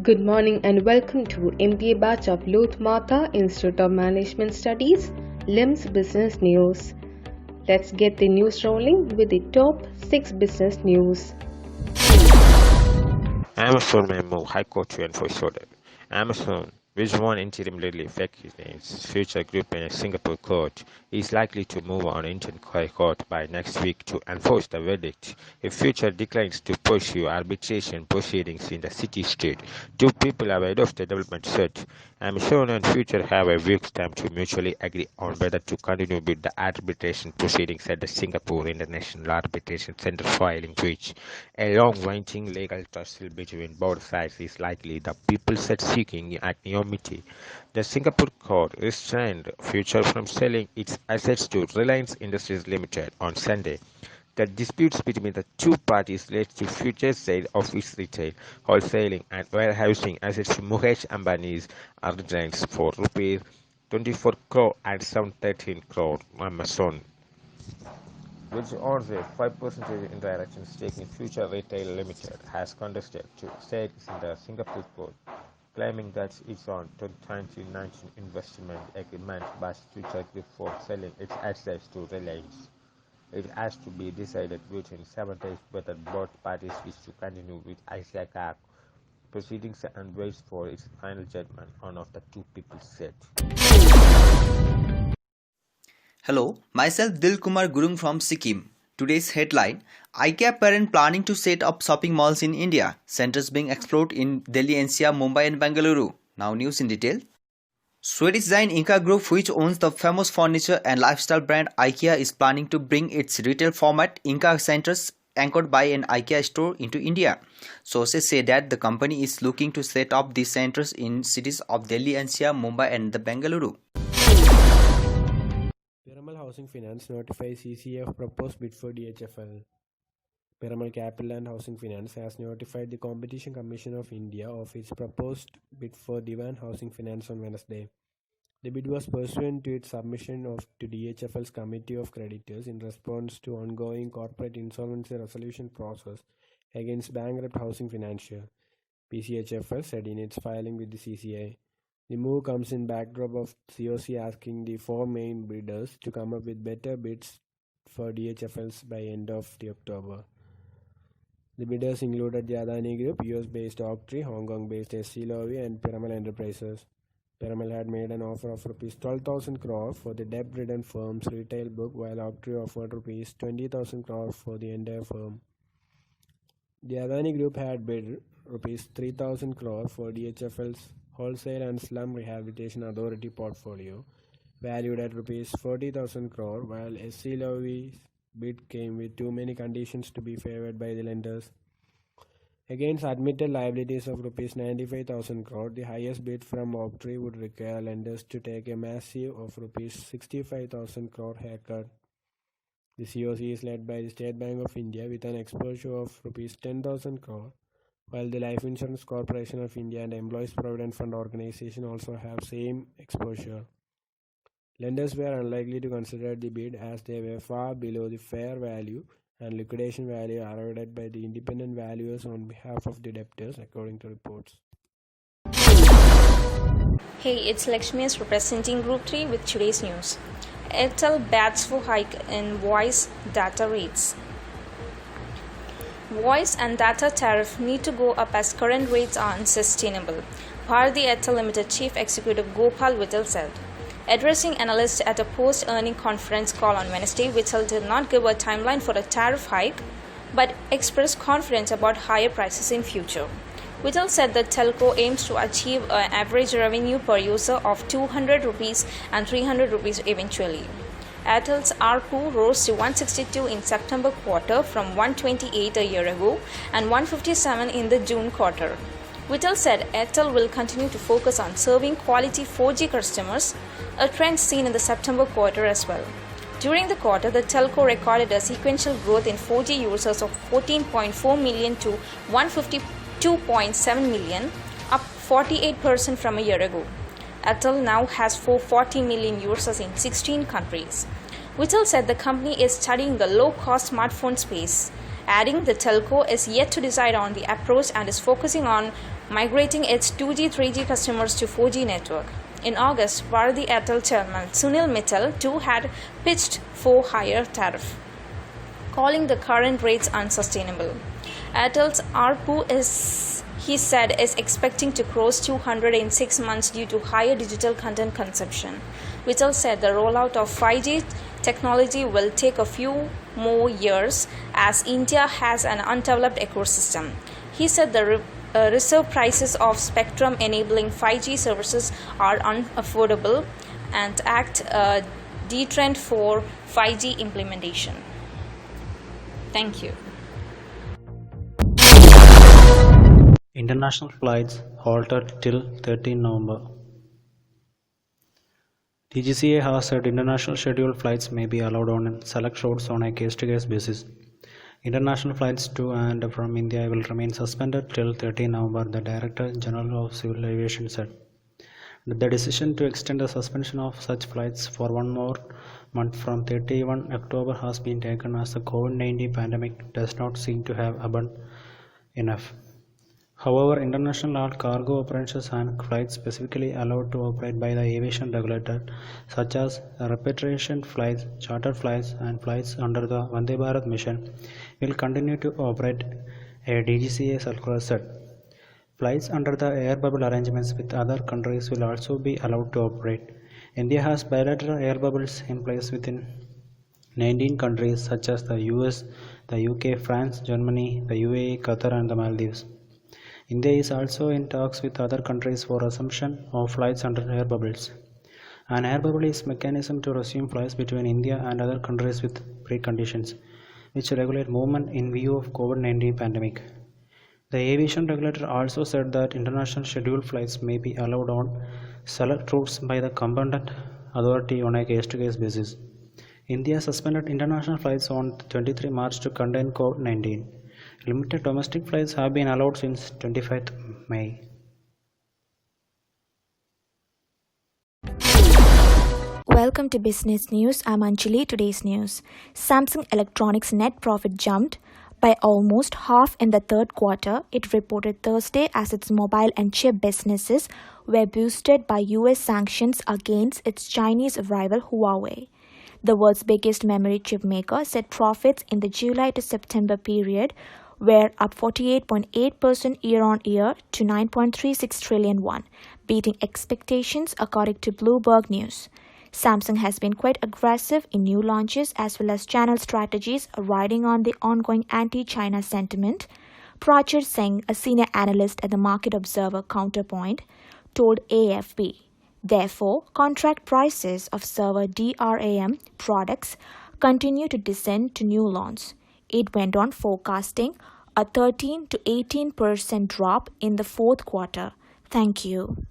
Good morning and welcome to MBA batch of Luth Mata Institute of Management Studies, LIMS Business News. Let's get the news rolling with the top 6 business news. Amazon memo High Court to enforce order. Amazon, which won interim legally effective its future group in a Singapore court, is likely to move on Indian High Court by next week to enforce the verdict if future declines to pursue arbitration proceedings in the city-state. Two people ahead of the development said Amazon and Future have a week's time to mutually agree on whether to continue with the arbitration proceedings at the Singapore International Arbitration Centre, filing which a long-winding legal tussle between both sides is likely. The people said seeking anonymity. The Singapore court restrained Future from selling its assets to Reliance Industries Limited on Sunday. The disputes between the two parties led to Future's sale of its retail, wholesaling and warehousing assets to Mukesh Ambani's Reliance for rupees 24 crore and 713 crore. Amazon, which owns a 5% indirect stake in Future Retail Limited, has contested to states in the Singapore court, claiming that its own 2019 investment agreement bans Future Group for selling its assets to Reliance. It has to be decided within 7 days whether both parties wish to continue with ICAC proceedings and waits for its final judgment, one of the two people said. Hello, myself Dil Kumar Gurung from Sikkim. Today's headline: IKEA parent planning to set up shopping malls in India. Centers being explored in Delhi, NCR, Mumbai and Bengaluru. Now news in detail. Swedish giant Inca Group, which owns the famous furniture and lifestyle brand IKEA, is planning to bring its retail format Inca Centers anchored by an IKEA store into India. Sources say that the company is looking to set up these centers in cities of Delhi, NCR, Mumbai and the Bengaluru. Piramal Housing Finance notifies CCA of proposed bid for DHFL. Piramal Capital and Housing Finance has notified the Competition Commission of India of its proposed bid for Divan Housing Finance on Wednesday. The bid was pursuant to its submission to DHFL's Committee of Creditors in response to ongoing corporate insolvency resolution process against bankrupt Housing Financial, PCHFL said in its filing with the CCA. The move comes in backdrop of COC asking the 4 main bidders to come up with better bids for DHFLs by end of October. The bidders included the Adani Group, US-based Oaktree, Hong Kong-based SC Lowy and Piramal Enterprises. Piramal had made an offer of Rs 12,000 crore for the debt-ridden firm's retail book, while Oaktree offered Rs 20,000 crore for the entire firm. The Adani Group had bid Rs 3,000 crore for DHFL's Wholesale and Slum Rehabilitation Authority portfolio, valued at Rs 40,000 crore, while SC Lowy's bid came with too many conditions to be favored by the lenders. Against admitted liabilities of Rs 95,000 crore, the highest bid from Oaktree would require lenders to take a massive of Rs 65,000 crore haircut. The COC is led by the State Bank of India with an exposure of Rs 10,000 crore, while the Life Insurance Corporation of India and Employees Provident Fund Organization also have same exposure. Lenders were unlikely to consider the bid as they were far below the fair value and liquidation value arrived at by the independent valuers on behalf of the debtors, according to reports. Hey, it's lmims representing Group 3 with today's news. Airtel bats for hike in voice data rates. Voice and data tariff need to go up as current rates are unsustainable, Bharti Airtel Limited Chief Executive Gopal Vittal said. Addressing analysts at a post-earning conference call on Wednesday, Vittal did not give a timeline for a tariff hike, but expressed confidence about higher prices in future. Vittal said that telco aims to achieve an average revenue per user of 200 rupees and 300 rupees eventually. Airtel's ARPU rose to 162 in September quarter from 128 a year ago and 157 in the June quarter. Vittal said Airtel will continue to focus on serving quality 4G customers, a trend seen in the September quarter as well. During the quarter, the telco recorded a sequential growth in 4G users of 14.4 million to 152.7 million, up 48% from a year ago. Airtel now has 440 million users in 16 countries. Vittal said the company is studying the low-cost smartphone space, adding the telco is yet to decide on the approach and is focusing on migrating its 2G 3G customers to 4G network. In August, Bharti Airtel chairman Sunil Mittal too had pitched for higher tariff, calling the current rates unsustainable. Airtel's ARPU he said, is expecting to cross 200 in 6 months due to higher digital content consumption. Mittal said the rollout of 5G technology will take a few more years as India has an undeveloped ecosystem. He said the reserve prices of spectrum enabling 5G services are unaffordable and act a deterrent for 5G implementation. Thank you. International flights halted till 13 November. DGCA has said international scheduled flights may be allowed on select routes on a case-to-case basis. International flights to and from India will remain suspended till 13 November, the Director General of Civil Aviation said. The decision to extend the suspension of such flights for one more month from 31 October has been taken as the COVID-19 pandemic does not seem to have abated enough. However, international cargo operations and flights specifically allowed to operate by the aviation regulator, such as repatriation flights, charter flights, and flights under the Vande Bharat mission, will continue to operate, a DGCA circular said. Flights under the air bubble arrangements with other countries will also be allowed to operate. India has bilateral air bubbles in place within 19 countries such as the US, the UK, France, Germany, the UAE, Qatar, and the Maldives. India is also in talks with other countries for resumption of flights under air bubbles. An air bubble is a mechanism to resume flights between India and other countries with preconditions, which regulate movement in view of COVID-19 pandemic. The aviation regulator also said that international scheduled flights may be allowed on select routes by the competent authority on a case-to-case basis. India suspended international flights on 23 March to contain COVID-19. Limited domestic flights have been allowed since 25th May. Welcome to Business News. I'm Anjali. Today's news. Samsung Electronics net profit jumped by almost half in the third quarter, it reported Thursday, as its mobile and chip businesses were boosted by US sanctions against its Chinese rival Huawei. The world's biggest memory chip maker said profits in the July to September period were up 48.8% year-on-year to 9.36 trillion won, beating expectations according to Bloomberg News. Samsung has been quite aggressive in new launches as well as channel strategies riding on the ongoing anti-China sentiment. Prachur Singh, a senior analyst at the Market Observer Counterpoint, told AFP. Therefore, contract prices of server DRAM products continue to descend to new launches. It went on forecasting a 13 to 18% drop in the fourth quarter. Thank you.